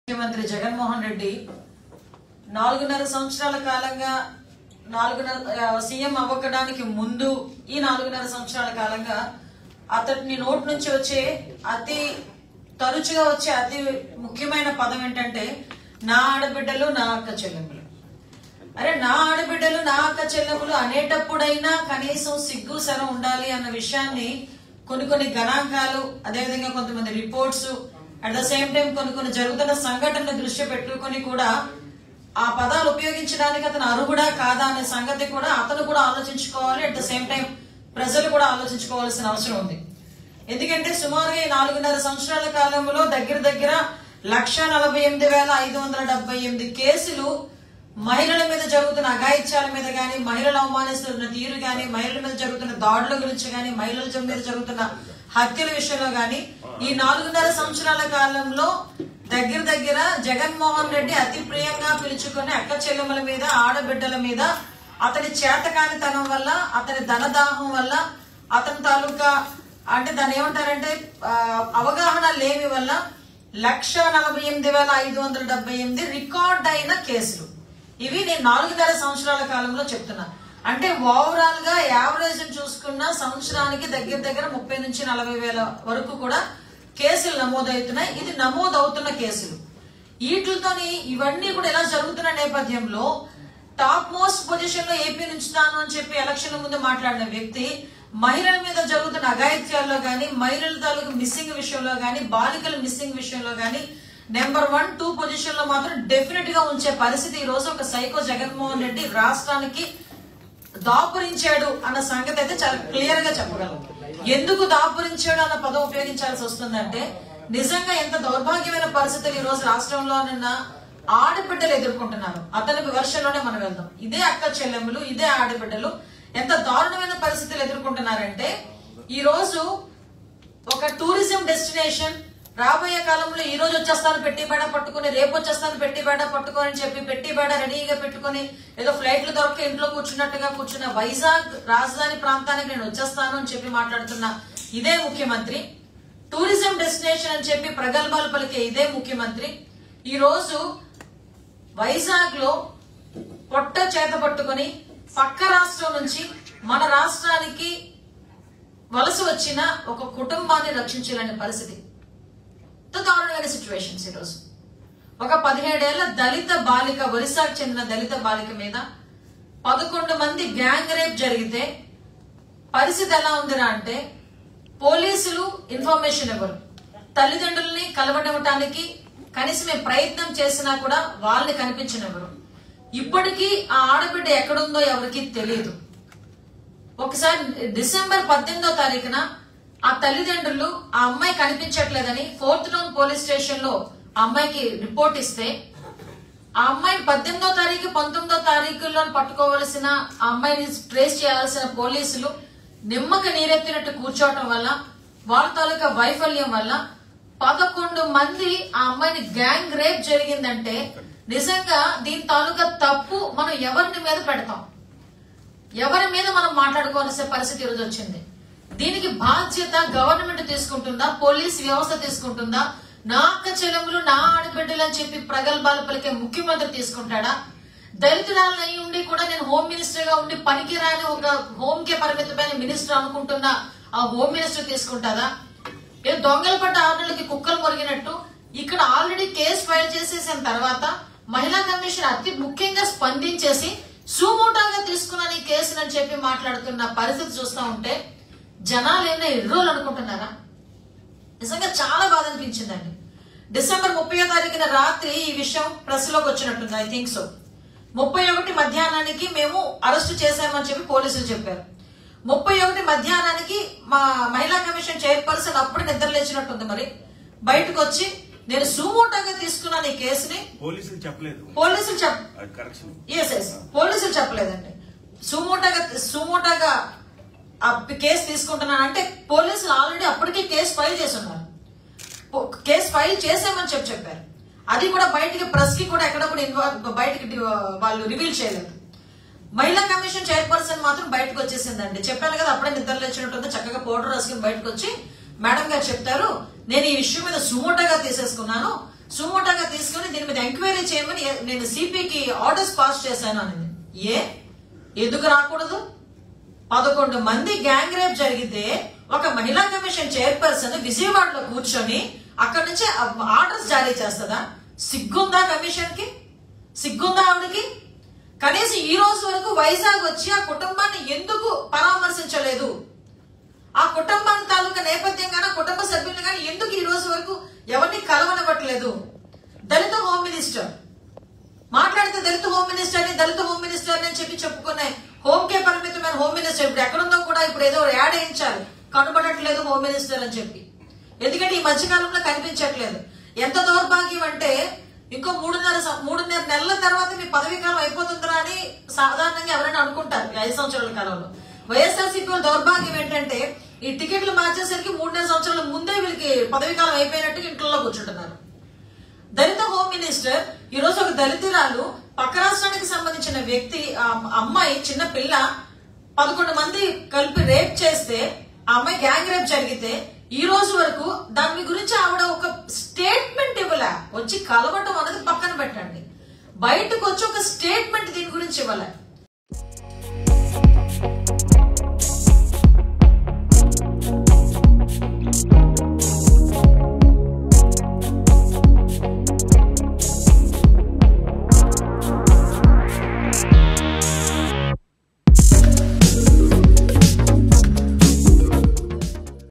ముఖ్యమంత్రి జగన్మోహన్ రెడ్డి 4.5 సంవత్సరాల కాలంగా సీఎం అవ్వడానికి ముందు ఈ 4.5 సంవత్సరాల కాలంగా అతని నోటి నుంచి వచ్చే అతి తరచుగా వచ్చే అతి ముఖ్యమైన పదం ఏంటంటే నా ఆడబిడ్డలు నా అక్క చెల్లెములు. అరే నా ఆడబిడ్డలు నా అక్క చెల్లెములు అనేటప్పుడైనా కనీసం సిగ్గు శరం ఉండాలి అన్న విషయాన్ని కొన్ని గణాంకాలు అదేవిధంగా కొంతమంది reports at the same time కొన్ని జరుగుతున్న సంఘటనలు దృష్టి పెట్టుకుని కూడా ఆ పదాలు ఉపయోగించడానికి అతను అర్హుడా కాదా అనే సంగతి కూడా అతను కూడా ఆలోచించుకోవాలి. అట్ ద సేమ్ టైం ప్రజలు కూడా ఆలోచించుకోవాల్సిన అవసరం ఉంది. ఎందుకంటే సుమారుగా 4.5 సంవత్సరాల కాలంలో దగ్గర 1,48,578 కేసులు మహిళల మీద జరుగుతున్న అఘాయిత్యాల మీద గాని, మహిళలు అవమానిస్తున్న తీరు గాని, మహిళల మీద జరుగుతున్న దాడుల గురించి గాని, మహిళల మీద జరుగుతున్న హత్యల విషయంలో గాని ఈ 4.5 సంవత్సరాల కాలంలో దగ్గర జగన్మోహన్ రెడ్డి అతి ప్రియంగా పిలుచుకునే అక్క చెల్లెముల మీద, ఆడబిడ్డల మీద అతని చేతకానితనం వల్ల, అతని ధనదాహం వల్ల, అతని తాలూకా అంటే దాన్ని ఏమంటారంటే అవగాహన లేమి వల్ల 1,48,578 రికార్డ్ అయిన కేసులు. ఇవి నేను 4.5 సంవత్సరాల కాలంలో చెప్తున్నా. అంటే ఓవరాల్ గా యావరేజ్ చూసుకున్న సంవత్సరానికి దగ్గర 30 నుంచి 40 వేల వరకు కూడా కేసులు నమోదవుతున్నాయి. ఇది నమోదవుతున్న కేసులు. వీటితోని ఇవన్నీ కూడా ఎలా జరుగుతున్న నేపథ్యంలో టాప్ మోస్ట్ పొజిషన్ లో ఏపీ నుంచుతాను అని చెప్పి ఎలక్షన్ ముందు మాట్లాడిన వ్యక్తి మహిళల మీద జరుగుతున్న అఘాయిత్యాల్లో గాని, మహిళల తాలూకు మిస్సింగ్ విషయంలో గాని, బాలికల మిస్సింగ్ విషయంలో గాని నెంబర్ 1, 2 పొజిషన్ లో మాత్రం డెఫినెట్ గా ఉంచే పరిస్థితి ఈ రోజు ఒక సైకో జగన్మోహన్ రెడ్డి రాష్ట్రానికి దాపురించాడు అన్న సంగతి అయితే చాలా క్లియర్ గా చెప్పగలం. ఎందుకు దాపురించాడు అన్న పదం ఉపయోగించాల్సి వస్తుందంటే నిజంగా ఎంత దౌర్భాగ్యమైన పరిస్థితులు ఈ రోజు రాష్ట్రంలో నిన్న ఆడబిడ్డలు ఎదుర్కొంటున్నారు. అతని వివర్షంలోనే మనం వెళ్దాం. ఇదే అక్క చెల్లెములు, ఇదే ఆడబిడ్డలు ఎంత దారుణమైన పరిస్థితులు ఎదుర్కొంటున్నారంటే ఈ రోజు ఒక టూరిజం డెస్టినేషన్ రాబోయే కాలంలో ఈ రోజు వచ్చేస్తాను పెట్టి బేడ పట్టుకుని, రేపు వచ్చేస్తాను పెట్టి బేడ పట్టుకొని అని చెప్పి పెట్టి బేడ రెడీగా పెట్టుకుని ఏదో ఫ్లైట్లు దొరక ఇంట్లో కూర్చున్నట్టుగా కూర్చున్న వైజాగ్ రాజధాని ప్రాంతానికి నేను వచ్చేస్తాను అని చెప్పి మాట్లాడుతున్న ఇదే ముఖ్యమంత్రి, టూరిజం డెస్టినేషన్ అని చెప్పి ప్రగల్భాలు పలికే ఇదే ముఖ్యమంత్రి ఈ రోజు వైజాగ్ లో పొట్ట చేత పట్టుకుని పక్క రాష్ట్రం నుంచి మన రాష్ట్రానికి వలస వచ్చిన ఒక కుటుంబాన్ని రక్షించాలనే పరిస్థితి. దారుణమైన సిచ్యువేషన్స్ ఈరోజు ఒక 17 ఏళ్ల దళిత బాలిక, ఒరిస్సాకు చెందిన దళిత బాలిక మీద 11 మంది గ్యాంగ్ రేప్ జరిగితే పరిస్థితి ఎలా ఉందిరా అంటే పోలీసులు ఇన్ఫర్మేషన్ ఇవ్వరు, తల్లిదండ్రుల్ని కలవనివ్వటానికి కనీసం ప్రయత్నం చేసినా కూడా వాళ్ళని కనిపించనివ్వరు. ఇప్పటికీ ఆ ఆడబిడ్డ ఎక్కడుందో ఎవరికి తెలియదు. ఒకసారి డిసెంబర్ 18వ తారీఖున ఆ తల్లిదండ్రులు ఆ అమ్మాయి కనిపించట్లేదని 4th టౌన్ పోలీస్ స్టేషన్ లో ఆ అమ్మాయికి రిపోర్ట్ ఇస్తే ఆ అమ్మాయి 18వ తారీఖు 19వ తారీఖుల్లో పట్టుకోవలసిన ఆ అమ్మాయిని ట్రేస్ చేయాల్సిన పోలీసులు నిమ్మకి నీరెత్తినట్టు కూర్చోవటం వల్ల, వాళ్ళ తాలూకా వైఫల్యం వల్ల 11 మంది ఆ అమ్మాయిని గ్యాంగ్ రేప్ జరిగిందంటే నిజంగా దీని తాలూకా తప్పు మనం ఎవరి మీద పెడతాం, ఎవరి మీద మనం మాట్లాడుకోవాల్సిన పరిస్థితి ఈరోజు వచ్చింది. దీనికి బాధ్యత గవర్నమెంట్ తీసుకుంటుందా, పోలీస్ వ్యవస్థ తీసుకుంటుందా, నా అక్క చెల్లెములు నా ఆడబిడ్డలు అని చెప్పి ప్రగల్భాలు పలికే ముఖ్యమంత్రి తీసుకుంటాడా? దళితురాలను అయి ఉండి కూడా నేను హోమ్ మినిస్టర్ గా ఉండి పనికిరాని ఒక హోమ్ కే పరిమితమైన మినిస్టర్ అనుకుంటున్నా ఆ హోమ్ మినిస్టర్ తీసుకుంటారా? ఏదో దొంగలు పడ్డ ఆర్డర్లకి కుక్కలు మొరిగినట్టు ఇక్కడ ఆల్రెడీ కేసు ఫైల్ చేసేసిన తర్వాత మహిళా కమిషన్ అతి ముఖ్యంగా స్పందించేసి సుమోటాగా తీసుకున్నాను ఈ కేసుని అని చెప్పి మాట్లాడుతున్న పరిస్థితి చూస్తూ ఉంటే జనాలు ఏమైనా ఎర్రోలు అనుకుంటున్నారా? నిజంగా చాలా బాధ అనిపించిందండి. డిసెంబర్ 30వ తారీఖున రాత్రి ఈ విషయం ప్రెస్ లోకి వచ్చినట్టుంది. ఐ థింక్ సో 31 మధ్యాహ్నానికి మేము అరెస్టు చేశామని చెప్పి పోలీసులు చెప్పారు. 31 మధ్యాహ్నానికి మా మహిళా కమిషన్ చైర్పర్సన్ అప్పుడు నిద్ర లేచినట్టుంది. మరి బయటకు వచ్చి నేను సుమోటాగా తీసుకున్నాను ఈ కేసుని, పోలీసులు చెప్పలేదండి. సుమోటాగా ఆ కేసు తీసుకుంటున్నాను అంటే పోలీసులు ఆల్రెడీ అప్పటికే కేసు ఫైల్ చేసి ఉన్నారు. కేసు ఫైల్ చేసామని చెప్పారు. అది కూడా బయటికి ప్రెస్ కి కూడా ఎక్కడ కూడా బయటికి వాళ్ళు రివీల్ చేయలేదు. మహిళా కమిషన్ చైర్పర్సన్ మాత్రం బయటకు వచ్చేసిందండి. చెప్పాను కదా అప్పుడే నిద్ర లేచినట్టుంది. చక్కగా పౌడర్ రాసుకుని బయటకు వచ్చి మేడం గారు చెప్తారు నేను ఈ ఇష్యూ మీద సుమోటాగా తీసేసుకున్నాను, సుమోటాగా తీసుకుని కూర్చొని దీని మీద ఎంక్వైరీ చేయమని నేను సిపికి ఆర్డర్స్ పాస్ చేశాను అనేది. ఎందుకు రాకూడదు? 11 మంది గ్యాంగ్ రేప్ జరిగితే ఒక మహిళా కమిషన్ చైర్పర్సన్ విజయవాడలో కూర్చొని అక్కడి నుంచి ఆర్డర్స్ జారీ చేస్తుందా? సిగ్గుందా కమిషన్ కి? సిగ్గుందా ఆవిడకి? కనీసం ఈ రోజు వరకు వైజాగ్ వచ్చి ఆ కుటుంబాన్ని ఎందుకు పరామర్శించలేదు? ఆ కుటుంబాన్ని తాలూకా నేపథ్యం కానీ కుటుంబ సభ్యులు కానీ ఎందుకు ఈ రోజు వరకు ఎవరిని కలవనివ్వట్లేదు? దళిత హోమ్ మినిస్టర్ మాట్లాడితే దళిత హోమ్ మినిస్టర్ అని చెప్పి చెప్పుకునే హోమ్ కే పరిమితమైన హోమ్ మినిస్టర్ ఇప్పుడు ఎక్కడుందో కూడా ఇప్పుడు ఏదో యాడ్ వేయించాలి, కనబడట్లేదు హోమ్ మినిస్టర్ అని చెప్పి. ఎందుకంటే ఈ మధ్యకాలంలో కనిపించట్లేదు. ఎంత దౌర్భాగ్యం అంటే ఇంకో 3.5 నెలల తర్వాత మీ పదవీ కాలం అయిపోతుందిరా అని సాధారణంగా ఎవరైనా అనుకుంటారు 5 సంవత్సరాల కాలంలో. వైఎస్ఆర్సీపీ వాళ్ళ దౌర్భాగ్యం ఏంటంటే ఈ టికెట్లు మార్చేసరికి 3.5 సంవత్సరాల ముందే వీళ్ళకి పదవీ కాలం అయిపోయినట్టు ఇంట్లో కూర్చుంటున్నారు. దళిత హోమ్ మినిస్టర్ ఈ రోజు ఒక దళితురాలు పక్క రాష్ట్రానికి సంబంధించిన వ్యక్తి అమ్మాయి చిన్న పిల్ల 11 మంది కలిపి రేప్ చేస్తే ఆ అమ్మాయి గ్యాంగ్ రేప్ జరిగితే ఈ రోజు వరకు దాని గురించి ఆవిడ ఒక స్టేట్మెంట్ ఇవ్వలే. వచ్చి కలవటం అనేది పక్కన పెట్టండి, బయటకు వచ్చి ఒక స్టేట్మెంట్ దీని గురించి ఇవ్వలే.